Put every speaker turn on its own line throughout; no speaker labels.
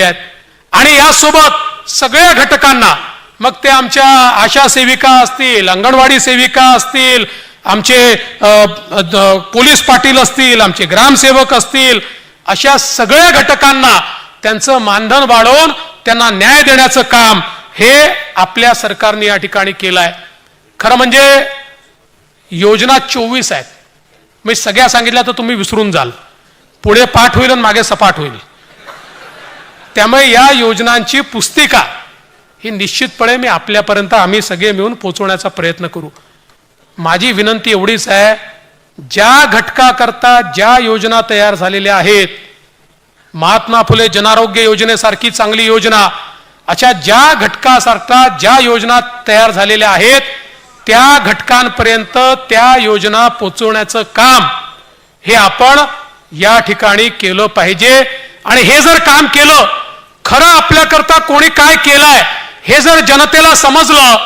आणि यासोबत सगळ्या घटकांना, मग ते आमच्या आशा सेविका असतील, अंगणवाडी सेविका असतील, आमचे पोलीस पाटील असतील, आमचे ग्रामसेवक असतील, अशा सगळ्या घटकांना त्यांचं मानधन वाढवून त्यांना न्याय देण्याचं काम हे आपल्या सरकारने या ठिकाणी केलं आहे. खरं म्हणजे योजना 24 आहेत. मी सगळ्या सांगितल्या तर तुम्ही विसरून जाल, पुढे पाठ होईल आणि मागे सपाट होईल. त्यामुळे या योजनांची पुस्तिका ही निश्चितपणे मी आपल्यापर्यंत आम्ही सगळे मिळून पोहोचवण्याचा प्रयत्न करू. माझी विनंती एवढीच आहे, ज्या घटकाकरता ज्या योजना तयार झालेल्या आहेत, महात्मा फुले जनआरोग्य योजनेसारखी चांगली योजना, अशा ज्या घटकासारख्या ज्या योजना तयार झालेल्या आहेत त्या घटकांपर्यंत त्या योजना पोहोचवण्याचं काम हे आपण या ठिकाणी केलं पाहिजे. आणि हे जर काम केलं, खरं आपल्याकरता कोणी काय केलंय हे जर जनतेला समजलं,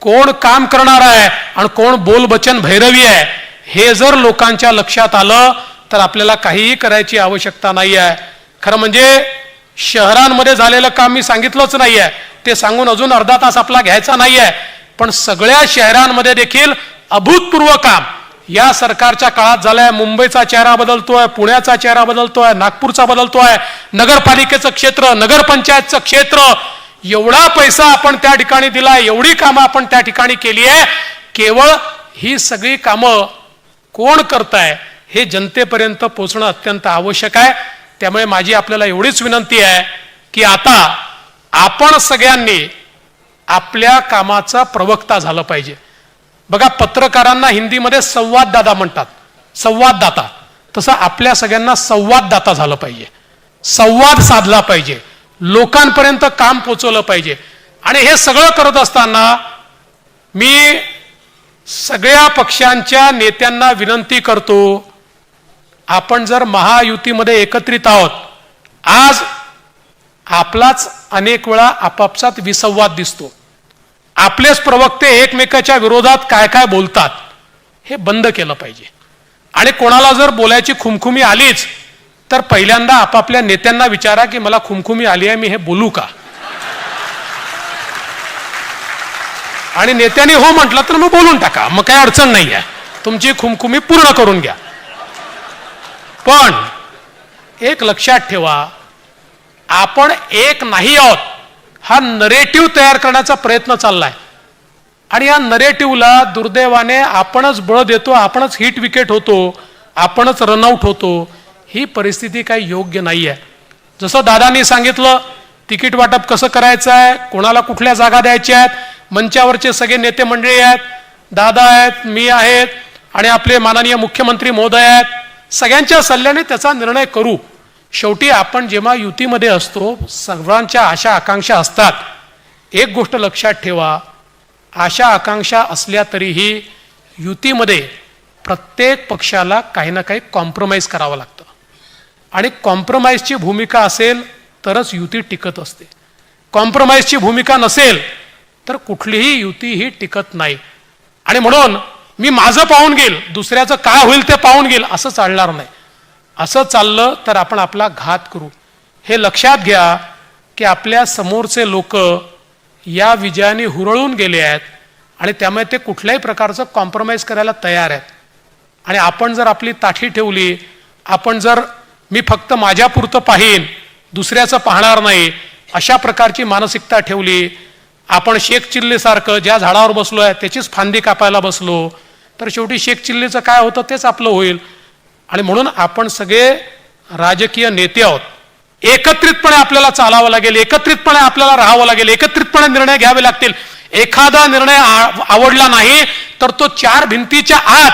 कोण काम करणार आहे आणि कोण बोलबचन भैरवी आहे हे जर लोकांच्या लक्षात आलं तर आपल्याला काहीही करायची आवश्यकता नाही आहे. खरं म्हणजे शहरांमध्ये झालेलं काम मी सांगितलंच नाही आहे, ते सांगून अजून अर्धा तास आपला घ्यायचा नाही आहे. पण सगळ्या शहरांमध्ये देखील अभूतपूर्व काम या सरकारच्या काळात झालंय. मुंबईचा चेहरा बदलतोय, पुण्याचा चेहरा बदलतोय, नागपूरचा बदलतोय, नगरपालिकेचं क्षेत्र, नगरपंचायतचं क्षेत्र, एवढा पैसा आपण त्या ठिकाणी दिला, एवढी कामं आपण त्या ठिकाणी केली आहे. केवळ ही सगळी कामं कोण करताय हे जनतेपर्यंत पोहोचणं अत्यंत आवश्यक आहे. त्यामुळे माझी आपल्याला एवढीच विनंती आहे की आता आपण सगळ्यांनी आपल्या कामाचा प्रवक्ता झालं पाहिजे. बघा, पत्रकारांना हिंदीमध्ये संवाददाता म्हणतात, संवाददाता. तसं आपल्या सगळ्यांना संवाददाता झालं पाहिजे, संवाद साधला पाहिजे, लोकांपर्यंत काम पोचवलं पाहिजे. आणि हे सगळं करत असताना मी सगळ्या पक्षांच्या नेत्यांना विनंती करतो, आपण जर महायुतीमध्ये एकत्रित आहोत, आज आपलाच अनेक वेळा आपापसात विसंवाद दिसतो, आपलेच प्रवक्ते एकमेकाच्या विरोधात काय काय बोलतात, हे बंद केलं पाहिजे. आणि कोणाला जर बोलायची खुमखुमी आलीच तर पहिल्यांदा आपापल्या नेत्यांना विचारा की मला खुमखुमी आली आहे, मी हे बोलू का? आणि नेत्यांनी हो म्हटलं तर मग बोलून टाका, मग काही अडचण नाही आहे, तुमची खुमखुमी पूर्ण करून घ्या. पण एक लक्षात ठेवा, आपण एक नाही आहोत हा नरेटिव्ह तयार करण्याचा प्रयत्न चाललाय. आणि या नरेटिव्हला दुर्दैवाने आपणच बळ देतो, आपणच हिट विकेट होतो, आपणच रनआउट होतो. ही परिस्थिती काही योग्य नाही आहे. जसं दादांनी सांगितलं, तिकीट वाटप कसं करायचं आहे, कोणाला कुठल्या जागा द्यायच्या आहेत, मंचावरचे सगळे नेते मंडळी आहेत, दादा आहेत, मी आहेत आणि आपले माननीय मुख्यमंत्री महोदय आहेत, सगळ्यांच्या सल्ल्याने त्याचा निर्णय करू. शेवटी आपण जेव्हा युतीमध्ये असतो, सर्वांच्या आशा आकांक्षा असतात. एक गोष्ट लक्षात ठेवा, आशा आकांक्षा असल्या तरीही युतीमध्ये प्रत्येक पक्षाला काही ना काही कॉम्प्रोमाइज करावं लागतं. आणि कॉम्प्रोमाइजची भूमिका असेल तरच युती टिकत असते. कॉम्प्रोमाइजची भूमिका नसेल तर कुठलीही युती ही टिकत नाही. आणि म्हणून मी माझं पाहून घेईल, दुसऱ्याचं काय होईल ते पाहून घेईल, असं चालणार नाही. असं चाललं तर आपण आपला घात करू. हे लक्षात घ्या की आपल्या समोरचे लोक या विजयाने हुरळून गेले आहेत आणि त्यामुळे ते कुठल्याही प्रकारचं कॉम्प्रोमाइज करायला तयार आहेत. आणि आपण जर आपली ताठी ठेवली, आपण जर मी फक्त माझ्यापुरतं पाहीन, दुसऱ्याचं पाहणार नाही, अशा प्रकारची मानसिकता ठेवली, आपण शेख चिल्लीसारखं ज्या झाडावर बसलो आहे त्याचीच फांदी कापायला बसलो, तर शेवटी शेख चिल्लीचं काय होतं तेच आपलं होईल. आणि म्हणून आपण सगळे राजकीय नेते आहोत, एकत्रितपणे आपल्याला चालावं लागेल, एकत्रितपणे आपल्याला राहावं लागेल, एकत्रितपणे निर्णय घ्यावे लागतील. एखादा निर्णय आवडला नाही तर तो 4 भिंतीच्या आत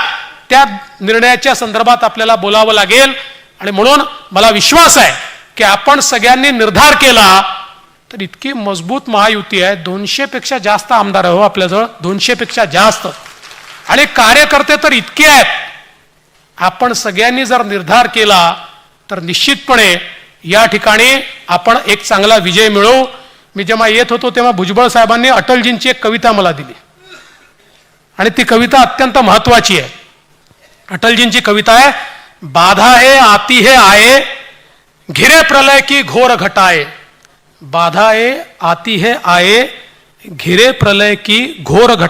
त्या निर्णयाच्या संदर्भात आपल्याला बोलावं लागेल. आणि म्हणून मला विश्वास आहे की आपण सगळ्यांनी निर्धार केला तर इतकी मजबूत महायुती आहे. 200 पेक्षा जास्त आमदार आहे हो आपल्याजवळ, 200 पेक्षा जास्त, आणि कार्यकर्ते तर इतके आहेत. आपण सगळ्यांनी जर निर्धार केला तर निश्चितपणे या ठिकाणी आपण एक चांगला विजय मिळवू. मी जेव्हा येत होतो तेव्हा भुजबळ साहेबांनी अटलजींची एक कविता मला दिली आणि ती कविता अत्यंत महत्वाची आहे. अटलजींची कविता आहे, बाधा है आती है आए, घिरे प्रलय की घोर घटाए, बाधाए आती है आए घिरे प्रलय की घोर घटा